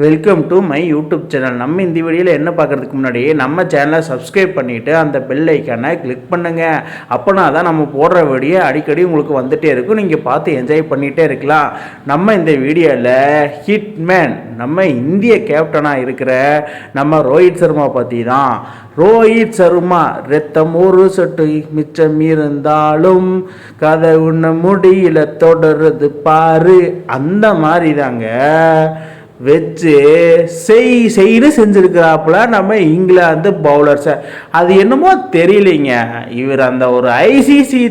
Welcome to my YouTube channel. நம்ம இந்த வீடியோவில் என்ன பார்க்குறதுக்கு முன்னாடி நம்ம சேனலை சப்ஸ்கிரைப் பண்ணிவிட்டு அந்த பெல் ஐக்கானை கிளிக் பண்ணுங்கள். அப்போனா தான் நம்ம போடுற வீடியோ அடிக்கடி உங்களுக்கு வந்துகிட்டே இருக்கும், நீங்கள் பார்த்து என்ஜாய் பண்ணிகிட்டே இருக்கலாம். நம்ம இந்த வீடியோவில் ஹிட்மேன் நம்ம இந்திய கேப்டனாக இருக்கிற நம்ம ரோஹித் சர்மா பற்றி தான். ரோஹித் சர்மா ரத்தம் ஒரு சொட்டு மிச்சம் இருந்தாலும் கதை உன்ன முடியல தொடருது பாரு, அந்த மாதிரி தாங்க வச்சு செய்து செஞ்சுருக்கிறாப்புல நம்ம இங்கிலாந்து பவுலர்ஸை. அது என்னமோ தெரியலைங்க, இவர் அந்த ஒரு ஐசிசி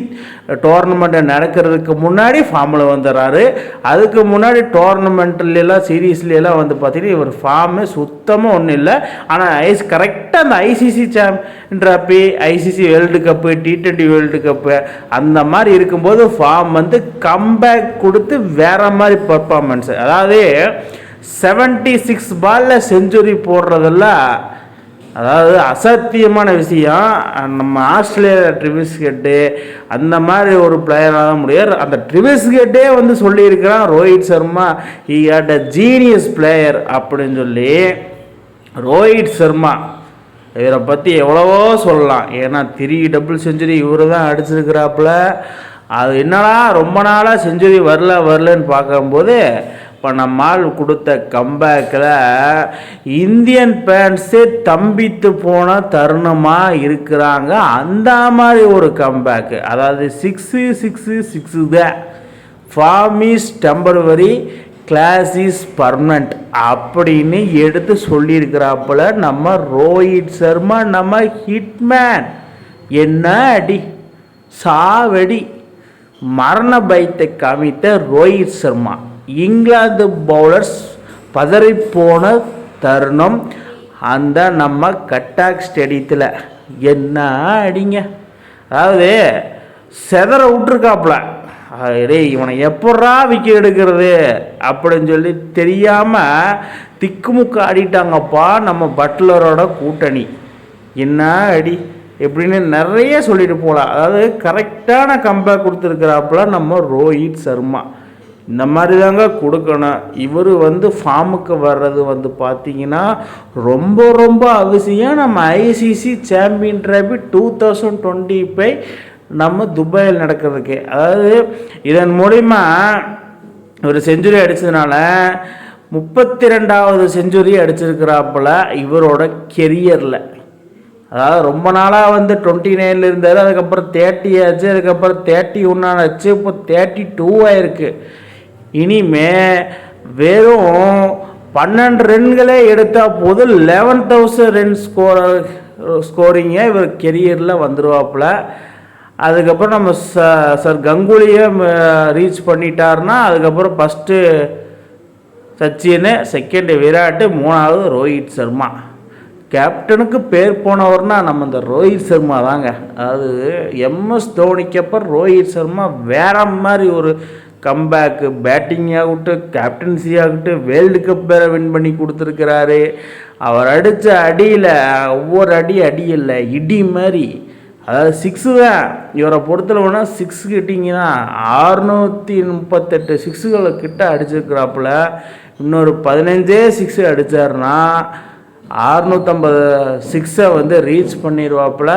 டோர்னமெண்ட் நடக்கிறதுக்கு முன்னாடி ஃபார்மில் வந்துடுறாரு. அதுக்கு முன்னாடி டோர்னமெண்ட்லாம் சீரீஸ்லாம் வந்து பார்த்தீங்கன்னா இவர் ஃபார்மு சுத்தமாக ஒன்றும் இல்லை. ஆனால் கரெக்டாக அந்த ICC champion trophy, ICC world cup, T20 world cup அந்த மாதிரி இருக்கும்போது ஃபார்ம் வந்து கம்பேக் கொடுத்து வேறு மாதிரி பர்ஃபார்மன்ஸு. அதாவது 76 பாலில் செஞ்சுரி போடுறதெல்லாம் அதாவது அசாத்தியமான விஷயம். நம்ம ஆஸ்திரேலியா ட்ரிவிஸ் ஹெட்டு அந்த மாதிரி ஒரு பிளேயராக தான் முடியாது. அந்த ட்ரிவிஸ் ஹெட்டே வந்து சொல்லியிருக்கிறான் Rohit Sharma he had a genius player அப்படின்னு சொல்லி. ரோஹித் சர்மா இவரை பற்றி எவ்வளவோ சொல்லலாம். ஏன்னா 3 டபுள் செஞ்சுரி இவரு தான் அடிச்சிருக்கிறாப்புல. அது என்னடா ரொம்ப நாளாக செஞ்சுரி வரலன்னு பார்க்கும்போது இப்போ நம்மால் கொடுத்த கம்பேக்கில் இந்தியன் ஃபேன்ஸே தம்பித்து போன தருணமாக இருக்கிறாங்க. அந்த மாதிரி ஒரு கம்பேக்கு, அதாவது 6 தான். Form is temporary, class is permanent அப்படின்னு எடுத்து சொல்லியிருக்கிறாப்புல நம்ம ரோஹித் சர்மா. நம்ம ஹிட்மேன் என்ன அடி சாவடி மரண பயத்தை காமித்த ரோஹித் சர்மா. இங்கிலாந்து பவுலர்ஸ் பதறிப்போன தருணம் அந்த நம்ம கட்டாக் ஸ்டேடியத்தில். என்ன அடிங்க, அதாவது செதற விட்டுருக்காப்புல. இவனை எப்படா விக்கெட் எடுக்கிறது அப்படின்னு சொல்லி தெரியாமல் திக்குமுக்கு ஆடிட்டாங்கப்பா நம்ம பட்லரோட கூட்டணி. என்ன அடி எப்படின்னு நிறைய சொல்லிட்டு போகலாம். அதாவது கரெக்டான கம்பேக் கொடுத்துருக்கிறாப்புல நம்ம ரோஹித் சர்மா. இந்த மாதிரி தாங்க கொடுக்கணும். இவர் வந்து ஃபார்முக்கு வர்றது வந்து பார்த்திங்கன்னா ரொம்ப ரொம்ப அவசியம். நம்ம ஐசிசி சாம்பியன் ட்ராஃபி 2025 நம்ம துபாயில் நடக்கிறதுக்கு, அதாவது இதன் மூலிமா ஒரு செஞ்சுரி அடித்ததுனால 32வது செஞ்சுரி அடிச்சிருக்கிறாப்புல இவரோட கெரியரில். அதாவது ரொம்ப நாளாக வந்து 29 இருந்தார், அதுக்கப்புறம் 30 ஆச்சு, அதுக்கப்புறம் 31 ஆச்சு, இப்போ 32 ஆயிருக்கு. இனிமே வெறும் 12 ரன்களே எடுத்தால் போதும் 11,000 ரன் ஸ்கோரிங்கை இவர் கெரியரில் வந்துடுவாப்புல. அதுக்கப்புறம் நம்ம சார் கங்குலியை ரீச் பண்ணிட்டார்னா அதுக்கப்புறம் ஃபஸ்ட்டு சச்சின், செகண்டு விராட்டு, 3வது ரோஹித் சர்மா. கேப்டனுக்கு பேர் போனவர்னா நம்ம இந்த ரோஹித் சர்மா தாங்க. அதாவது MS தோனிக்கு அப்புறம் ரோஹித் சர்மா வேற மாதிரி ஒரு கம்பேக்கு, பேட்டிங் ஆகட்டும், கேப்டன்சி ஆகட்டும், வேர்ல்டு கப் வேறு வின் பண்ணி கொடுத்துருக்கிறாரு. அவர் அடித்த அடியில் ஒவ்வொரு அடி இல்லை, இடி மாதிரி. அதாவது 6 தான் இவரை பொறுத்தளவுனா 6 கிட்டிங்க தான். 638 6களை கிட்ட அடிச்சிருக்கிறாப்புல. இன்னொரு 15 6 அடித்தார்னா 650 6 வந்து ரீச் பண்ணிடுவாப்புல.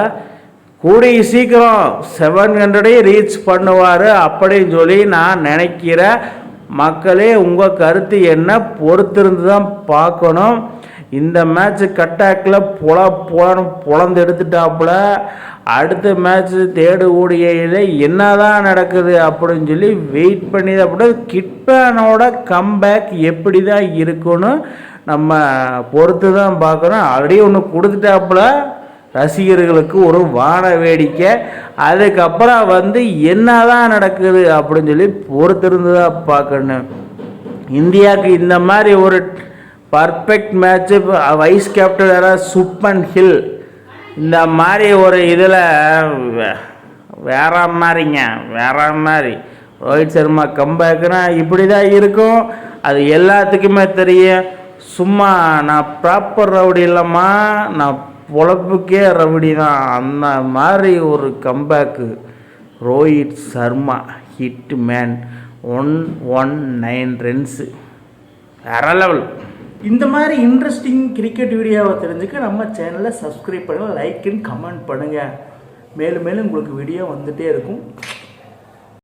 கூடிய சீக்கிரம் 700 ரீச் பண்ணுவார் அப்படின்னு சொல்லி நான் நினைக்கிறேன். மக்களே உங்கள் கருத்து என்ன, பொறுத்திருந்து தான் பார்க்கணும். இந்த மேட்ச்சு கட்டாக்கில் பொழந்து எடுத்துட்டாப்புல. அடுத்த மேட்ச்சு தேடு ஓடியில் என்ன தான் நடக்குது அப்படின்னு சொல்லி வெயிட் பண்ணி தான். அப்படி ஹிட்மேனோட கம்பேக் எப்படி தான் இருக்குன்னு நம்ம பொறுத்து தான் பார்க்கணும். ஆல்ரெடி ஒன்று கொடுத்துட்டாப்புல ரசிகர்களுக்கு ஒரு வான வேடிக்கை. அதுக்கப்புறம் வந்து என்ன தான் நடக்குது அப்படின்னு சொல்லி பொறுத்திருந்து தான் பார்க்கணும். இந்தியாவுக்கு இந்த மாதிரி ஒரு பர்ஃபெக்ட் மேட்ச்சு வைஸ் கேப்டன் யாராவது சுப்மன் கில் இந்த மாதிரி ஒரு இதில் வேற மாதிரி ரோஹித் சர்மா கம்பேக்குனா இப்படி தான் இருக்கும். அது எல்லாத்துக்குமே தெரியும். சும்மா நான் ப்ராப்பர் ரவுடி இல்லைம்மா, நான் பொழப்புக்கே ரவுடி தான், அந்த மாதிரி ஒரு comeback Rohit Sharma. Hit man 119 runs வேற லெவல். இந்த மாதிரி இன்ட்ரெஸ்டிங் கிரிக்கெட் வீடியோவை தெரிஞ்சுக்க நம்ம சேனலை சப்ஸ்கிரைப் பண்ணுங்கள், லைக் அண்ட் கமெண்ட் பண்ணுங்கள். மேலும் மேலும் உங்களுக்கு வீடியோ வந்துகிட்டே இருக்கும்.